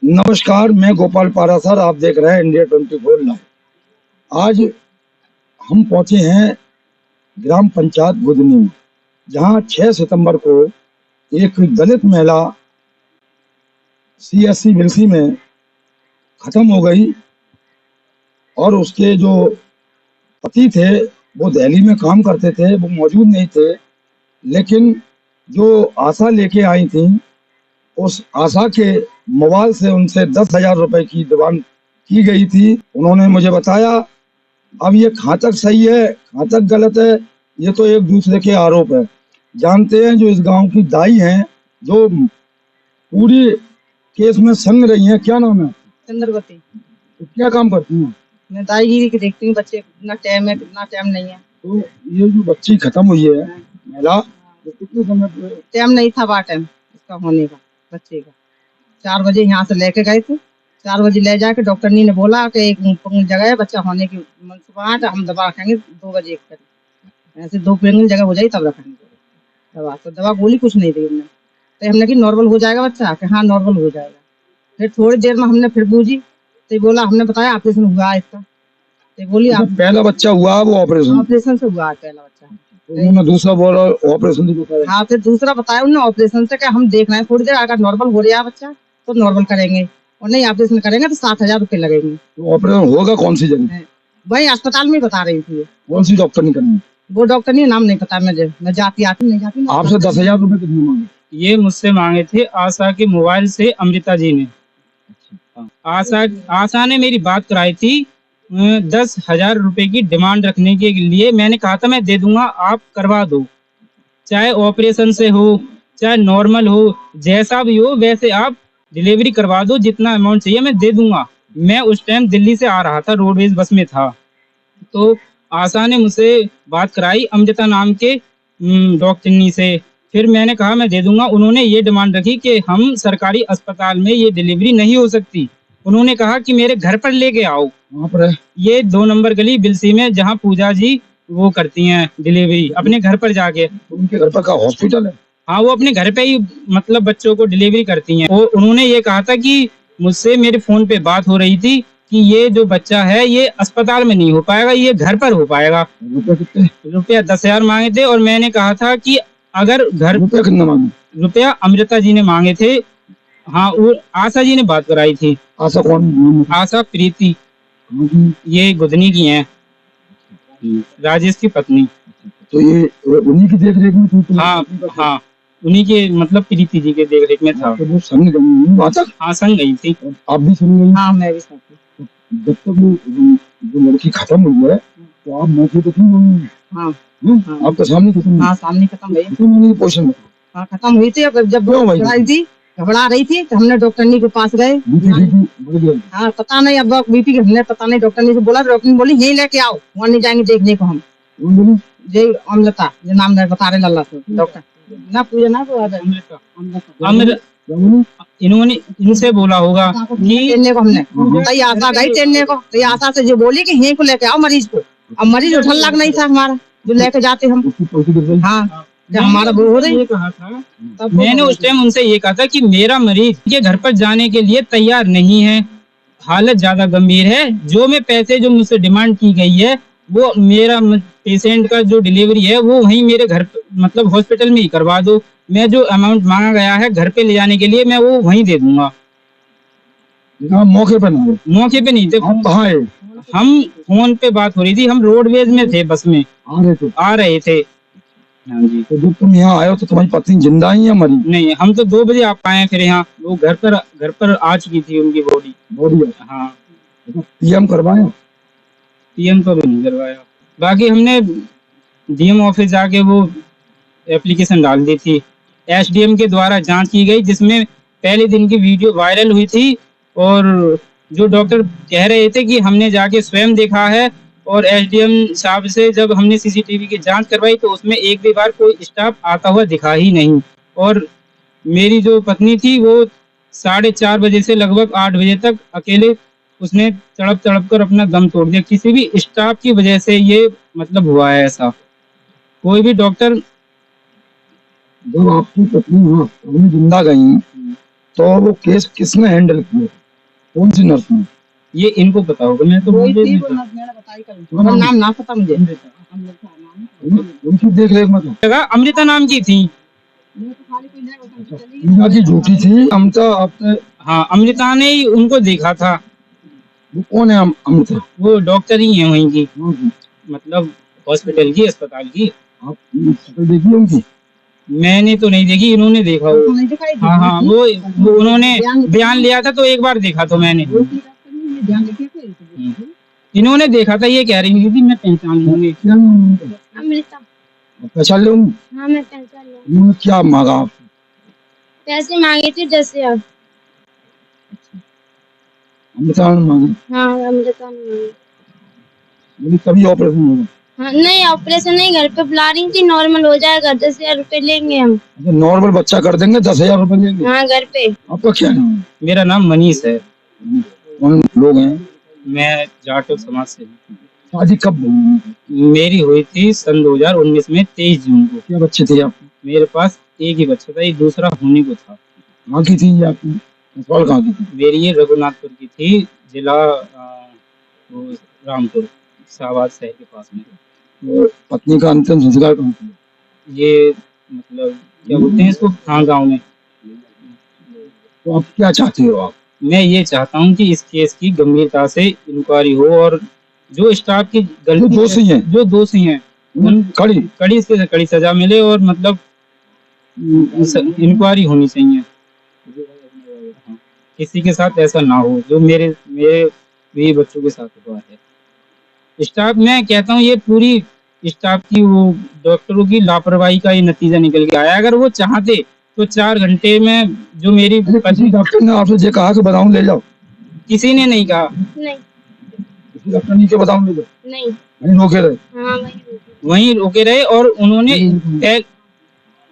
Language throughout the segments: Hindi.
नमस्कार, मैं गोपाल पारासर, आप देख रहे हैं इंडिया 24 लाइव। आज हम पहुंचे हैं ग्राम पंचायत गुदनी में, जहां 6 सितंबर को एक दलित महिला CSC विलसी में खत्म हो गई और उसके जो पति थे वो दिल्ली में काम करते थे, वो मौजूद नहीं थे। लेकिन जो आशा लेके आई थी, उस आशा के मोबाइल से उनसे 10,000 रुपए की डिमांड की गई थी। उन्होंने मुझे बताया, अब ये कहाँ तक सही है कहाँ तक गलत है, ये तो एक दूसरे के आरोप है। जानते हैं जो इस गांव की दाई हैं, जो पूरी केस में संग रही हैं, क्या नाम है? चंद्रवती। तो क्या काम करती हैं? मैं दाईगिरी की देखती हूँ, बच्चे कितना टाइम है कितना टाइम नहीं है। तो ये जो बच्ची खत्म हुई है महिला, तो कितने समय टाइम नहीं था वहाँ टाइम इसका होने का। बच्चे का 4 बजे यहाँ से लेके गए थे। 4 बजे ले जाके डॉक्टर ने बोला कि एक जगह है बच्चा होने की मंसूबात, हम दवा रखेंगे 2 बजे ऐसे 2 जगह हो जाए तब रखेंगे दवा। तो दवा गोली कुछ नहीं दी हमने, तो हमने कि नॉर्मल हो जाएगा बच्चा, कि हाँ नॉर्मल हो जाएगा। फिर थोड़ी देर में हमने फिर पूछी तो बोला, हमने बताया ऑपरेशन हुआ है इसका। तो बोली आप पहला बच्चा हुआ वो ऑपरेशन से हुआ है पहला बच्चा। उन्होंने दूसरा बोला ऑपरेशन से बताया। हाँ, फिर दूसरा बताया उन्होंने ऑपरेशन से, क्या हम देख रहे हैं थोड़ी देर, अगर नॉर्मल हो रहा बच्चा तो नॉर्मल करेंगे और नहीं ऑपरेशन करेंगे तो 60,000 रुपए लगेंगे। तो ऑपरेशन होगा कौन सी जगह? वही अस्पताल में बता रही थी। कौन सी डॉक्टर ने करनी? वो डॉक्टर ने नाम नहीं पता, मैं जाती आती नहीं जाती। आपसे 10,000 रुपए कितने मांगे? ये मुझसे मांगे थे आशा के मोबाइल से, अमृता जी ने। आशा ने मेरी बात कराई थी 10,000 रुपए की डिमांड रखने के लिए। मैंने कहा था मैं दे दूंगा, आप करवा दो, चाहे ऑपरेशन से हो चाहे नॉर्मल हो, जैसा भी हो वैसे आप डिलीवरी करवा दो, जितना अमाउंट चाहिए मैं दे दूंगा। मैं उस टाइम दिल्ली से आ रहा था, रोडवेज बस में था। तो आशा ने मुझसे बात कराई अमृता नाम के डॉक्टरनी से। फिर मैंने कहा मैं दे दूंगा। उन्होंने ये डिमांड रखी कि हम सरकारी अस्पताल में ये डिलीवरी नहीं हो सकती। उन्होंने कहा कि मेरे घर पर लेके आओ। वहाँ पर ये 2 नंबर गली बिलसी में, जहाँ पूजा जी वो करती हैं डिलीवरी अपने घर पर जाके। उनके घर पर का हॉस्पिटल है? हाँ, वो अपने घर पे ही मतलब बच्चों को डिलीवरी करती हैं। और उन्होंने ये कहा था कि मुझसे मेरे फोन पे बात हो रही थी कि ये जो बच्चा है ये अस्पताल में नहीं हो पाएगा, ये घर पर हो पाएगा। रुपए कितने? रुपया 10,000 मांगे थे। और मैंने कहा था कि अगर घर रुपया कितना मांगे? रुपया अमृता जी ने मांगे थे। हाँ, वो आशा जी ने बात कराई थी। आशा कौन? आशा प्रीति, ये गुदनी की हैं, राजेश की पत्नी। तो ये उन्हीं की देख रेख में थी? हाँ हाँ, उन्हीं के मतलब प्रीति जी के देख रेख में था। तो वो संग गई वहाँ तक? हाँ, संग गई थी। आप भी संग गई? हाँ, मैं भी संग गई। जब तक जो लड़की खत्म हुई है तो आप मौके पे थी? हाँ, आपके सामने खत्म? हाँ सामने खत्म हुई। पोषण हाँ, खत्म हुई थी। अब जब घबरा रही थी तो हमने डॉक्टरनी के पास गए। हाँ, पता नहीं अब बीपी हमने पता नहीं, डॉक्टरनी से बोला, डॉक्टर ने बोली यही लेके आओ, वहाँ नहीं जाएंगे देखने को हम। जय अमृता, जो नाम बता रहे लल्ला से डॉक्टर ना, पूजा ना इन्होंने इनसे बोला होगा कि को हमने तई आशा गई टेनने को, तो आशा से जो बोली कि यहीं को लेके आओ मरीज को। अब मरीज उठन लग नहीं था हमारा, जो लेके जाते हम। हाँ, जब हमारा वो हो रही कहा था, मैंने उस टाइम उनसे ये कहा था कि मेरा मरीज के घर पर जाने के लिए तैयार नहीं है, हालत ज्यादा गंभीर है। जो मैं पैसे जो मुझसे डिमांड की गई है, वो मेरा पेशेंट का जो डिलीवरी है वो वहीं मेरे घर मतलब हॉस्पिटल में ही करवा दो। मैं जो अमाउंट मांगा गया है घर पे ले जाने के लिए, मैं वो वहीं दे दूंगा। मौके पे नहीं थे। हम कहाँ है? हम फोन पे बात हो रही थी, हम रोडवेज में थे, बस में आ रहे थे। हाँ जी। तो जब तुम यहाँ आए हो तो तुम्हारी पत्नी जिंदा ही या मरी? नहीं, हम तो 2 बजे आप आए। फिर यहाँ वो घर पर आ चुकी थी उनकी बॉडी। हाँ, पीएम करवाया? पीएम तो नहीं करवाया। बाकी हमने डीएम ऑफिस जाके वो एप्लीकेशन डाल दी थी। एसडीएम के द्वारा जांच की गई, जिसमें पहले दिन की वीडियो वायरल हुई थी। और जो डॉक्टर कह रहे थे कि हमने जाके स्वयं देखा है, और एसडीएम साहब से जब हमने सीसीटीवी की जांच करवाई तो उसमें एक भी बार कोई स्टाफ आता हुआ दिखा ही नहीं। और मेरी जो पत्नी थी वो 4:30 बजे से लगभग 8 बजे तक अकेले उसने तड़प कर अपना दम तोड़ दिया। किसी भी स्टाफ की वजह से ये मतलब हुआ है ऐसा। कोई भी डॉक्टर, जब आपकी पत्नी जिंदा गई तो वो केस किसने हैंडल किया? कौन सी नर्स में? ये इनको पता होगा, मैं तो वही बोल थी नहीं वो था। नर्स, मैंने बताई कल, उसका नाम ना पता मुझे। अमृता नाम, उनकी देख रेख में तो जगह अमृता नाम की थी। मुझे तो खाली कोई नहीं, वो तो चली गई। टीना की झूठी थी। अमृता आपने, हाँ, अमृता ने ही उनको देखा था। वो कौन है अमृता? वो डॉक्टर ही है वहीं की, हाँ, मतलब हॉस्पिटल की, अस्पताल की। आप शक्ल देखी उनकी? मैंने तो नहीं देखी, इन्होंने देखा तो वो। नहीं दिखाई दी। हाँ हाँ, वो उन्होंने बयान बयान लिया था तो एक बार देखा तो मैंने। वो की डॉक्टर ने ये ध्यान रखिए फिर। इन्होंने देखा था, ये कह रही थी मैं पहचान लूंगी। क्या नाम है उनका? अमृता। आप पहचान ले उनको? हाँ मैं पहचान लूँ। उन्होंने क्या मांगा आपसे? पैसे मांगे थे 10,000। अमृता ने मांगे? हाँ अमृता ने मांगे। बोली कभी ऑपरेशन होगा? हाँ नहीं, ऑपरेशन नहीं, घर पे बुला रही थी, नॉर्मल हो जाएगा, 10,000 रुपए लेंगे हम। अच्छा, नॉर्मल बच्चा कर देंगे, 10,000 रुपए लेंगे? हाँ घर पे। आपका क्या नाम है? मेरा नाम मनीष है। कौन लोग हैं? मैं जाटव समाज से हूँ। शादी कब हुई? मेरी हुई थी सन 2019 में 23 जून को। क्या बच्चे थे आप? मेरे पास एक ही बच्चा था, ये दूसरा होने को था। कहाँ की थी ये आपकी? ससुराल कहाँ की थी? मेरी ये रघुनाथपुर की थी, जिला वो रामपुर, शाहबाद शहर के पास में। तो पत्नी का अंतिम संस्कार कहाँ किया? ये मतलब क्या बोलते हैं इसको, हाँ गाँव में। तो आप क्या चाहते हो आप? मैं ये चाहता हूँ कि इस केस की गंभीरता से इंक्वायरी हो और जो स्टाफ की जो गलती, दोषी हैं जो दोषी हैं, उन कड़ी कड़ी से कड़ी सजा मिले और मतलब इंक्वायरी होनी चाहिए। किसी के साथ ऐसा ना हो जो मेरे भी बच्चों के साथ हुआ है। स्टाफ, मैं कहता हूँ ये पूरी स्टाफ की, वो डॉक्टरों की लापरवाही का ये नतीजा निकल के आया। अगर वो चाहते तो 4 घंटे में जो मेरी किसी डॉक्टर ने आपसे ये कहा कि बताऊं ले जाओ? किसी ने नहीं कहा। नहीं किसी डॉक्टर ने के बताऊं ले जाओ? नहीं। नहीं रोके रहे? हाँ वही रुकी। वहीं रोके रहे और उन्होंने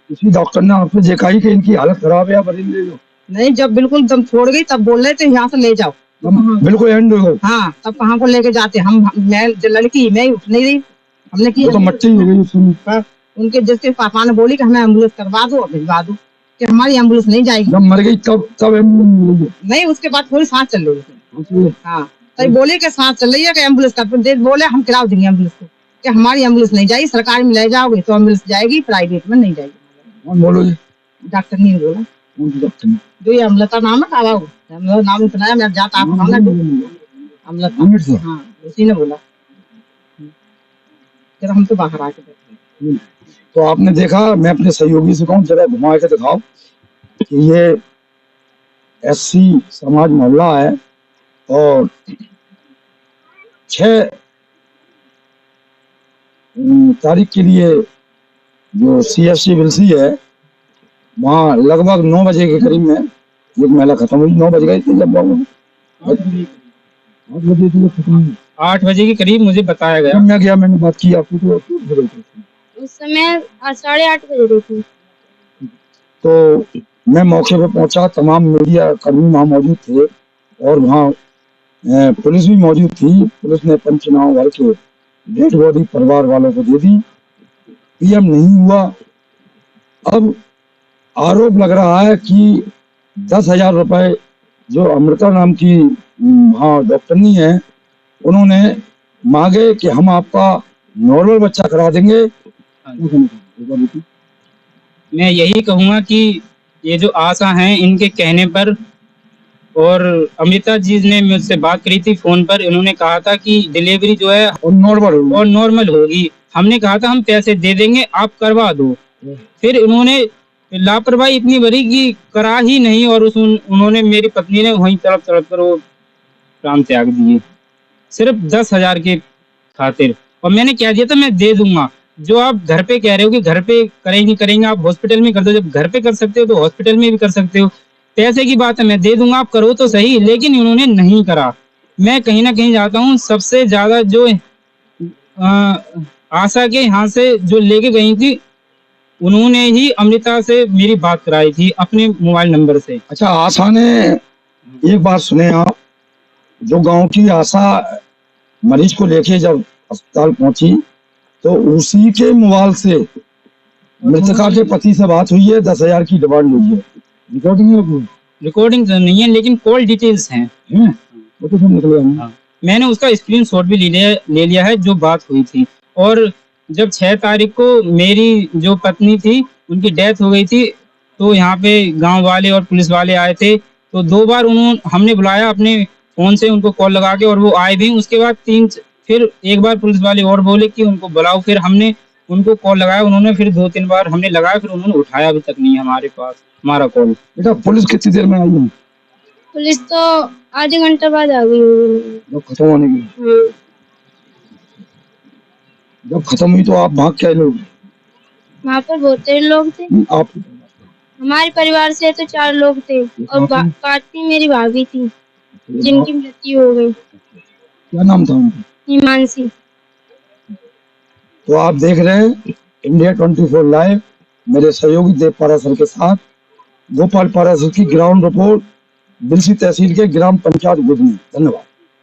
किसी डॉक्टर ने आपसे ये कहा कि इनकी हालत खराब है, आप मरीज ले जाओ? नहीं, जब बिल्कुल दम छोड़ गई तब बोल रहे थे यहाँ से ले जाओ। बिल्कुल एंड हो गई। हाँ, तब कहाँ को लेके जाते हम, मैं जो लड़की मैं ही उठ नहीं रही, हमने की वो तो मट्टी हो गई उसमें। पर उनके जिसके पापा ने बोली कि हमें एम्बुलेंस करवा दो और भिजवा दो, कि हमारी एम्बुलेंस नहीं जाएगी। जब मर गई तब एम्बुलेंस मिली? नहीं, उसके बाद थोड़ी सांस चल रही थी। है। हाँ, तभी बोले कि सांस चल रही है कि एम्बुलेंस कर दे, बोले हम किराया देंगे एम्बुलेंस को, कि हमारी एम्बुलेंस नहीं जाएगी, सरकारी में ले जाओगे तो एम्बुलेंस जाएगी, प्राइवेट में नहीं जाएगी। कौन बोलो जी? डॉक्टर नहीं बोला, कौन सी डॉक्टर ने? जो ये अमृता नाम है कावा, नाम इतना है, मैं जाता आप अमृता। अमित से? हाँ, उसी ने बोला। फिर हम तो बाहर आके बैठे। तो आपने देखा, मैं अपने सहयोगी से कहूँ जरा घुमा के दिखाओ कि ये एससी समाज मोहल्ला है और 6 तारीख के लिए जो CSC विलसी है वहाँ लगभग 9 बजे के करीब में एक मेला खत्म हुई। 9 बज गए थे जब 8 बजे थी खत्म हुई। 8 बजे के करीब मुझे बताया गया। जब मैं गया मैंने बात की आपकी तो उस समय 8:30 बजे देखी। तो मैं मौके पर पहुंचा, तमाम मीडिया कर्मी वहाँ मौजूद थे और वहाँ पुलिस भी मौजूद थी। पुलिस ने पंचनामा भर के डेड बॉडी परिवार वालों को दे दी। PM नहीं हुआ। अब आरोप लग रहा है कि 10,000 रुपए जो अमृता नाम की हाँ डॉक्टरनी है उन्होंने मांगे कि हम आपका नॉर्मल बच्चा करा देंगे। मैं यही कहूँगा कि ये जो आशा हैं इनके कहने पर, और अमृता जी ने मुझसे बात करी थी फोन पर, इन्होंने कहा था कि डिलीवरी जो है और नॉर्मल होगी। हमने कहा था हम पैसे दे देंगे, आप करवा दो। फिर इन्होंने लापरवाही इतनी बड़ी कि करा ही नहीं और उन्होंने, मेरी पत्नी ने वहीं तड़प कर वो प्राण त्याग दिए सिर्फ 10,000 के खातिर। और मैंने कह दिया था मैं दे दूंगा। जो आप घर पे कह रहे हो कि घर पे करेंगे, आप हॉस्पिटल में कर दो। जब घर पे कर सकते हो तो हॉस्पिटल में भी कर सकते हो। पैसे की बात है, मैं दे दूंगा, आप करो तो सही। लेकिन उन्होंने नहीं करा। मैं कहीं ना कहीं जाता हूँ, सबसे ज्यादा जो आशा के यहाँ से जो लेके गई थी उन्होंने ही अमृता से मेरी बात कराई थी अपने मोबाइल नंबर से। अच्छा, आशा ने, एक बात सुने आप, जो गांव की आशा मरीज को लेके जब अस्पताल पहुंची तो उसी के मोबाइल से मृतका के पति से बात हुई है, 10,000 की डिमांड हुई है। रिकॉर्डिंग तो नहीं है लेकिन कॉल डिटेल्स हैं। हैं, वो तो सब निकले हैं। हाँ। मैंने उसका स्क्रीनशॉट भी ले लिया है जो बात हुई थी। और जब 6 तारीख को मेरी जो पत्नी थी उनकी डेथ हो गई थी, तो यहाँ पे गांव वाले और पुलिस वाले आए थे, तो 2 बार हमने बुलाया अपने फोन से उनको कॉल लगा के, और वो आए भी। उसके बाद फिर एक बार पुलिस वाले और बोले कि उनको बुलाओ, फिर हमने उनको कॉल लगाया, उन्होंने फिर 2-3 बार हमने लगाया, फिर उन्होंने उठाया अभी तक नहीं हमारे पास हमारा कॉल। बेटा पुलिस कितनी देर में आई है? पुलिस तो आधे घंटे बाद आ गई होगी। जब खत्म होने की, हाँ। जब खत्म हुई तो आप भाग के आए लोग? वहाँ पर बहुत सारे लोग थे, आप हमारे परिवार से तो 4 लोग थे, और बाकी मेरी भाभी थी जिनकी मृत्यु हो गई, क्या नाम था उनका? हिमांशी। तो आप देख रहे हैं इंडिया 24 लाइव, मेरे सहयोगी देव पारासर के साथ गोपाल पारासर की ग्राउंड रिपोर्ट बिलसी तहसील के ग्राम पंचायत गुदनी। धन्यवाद।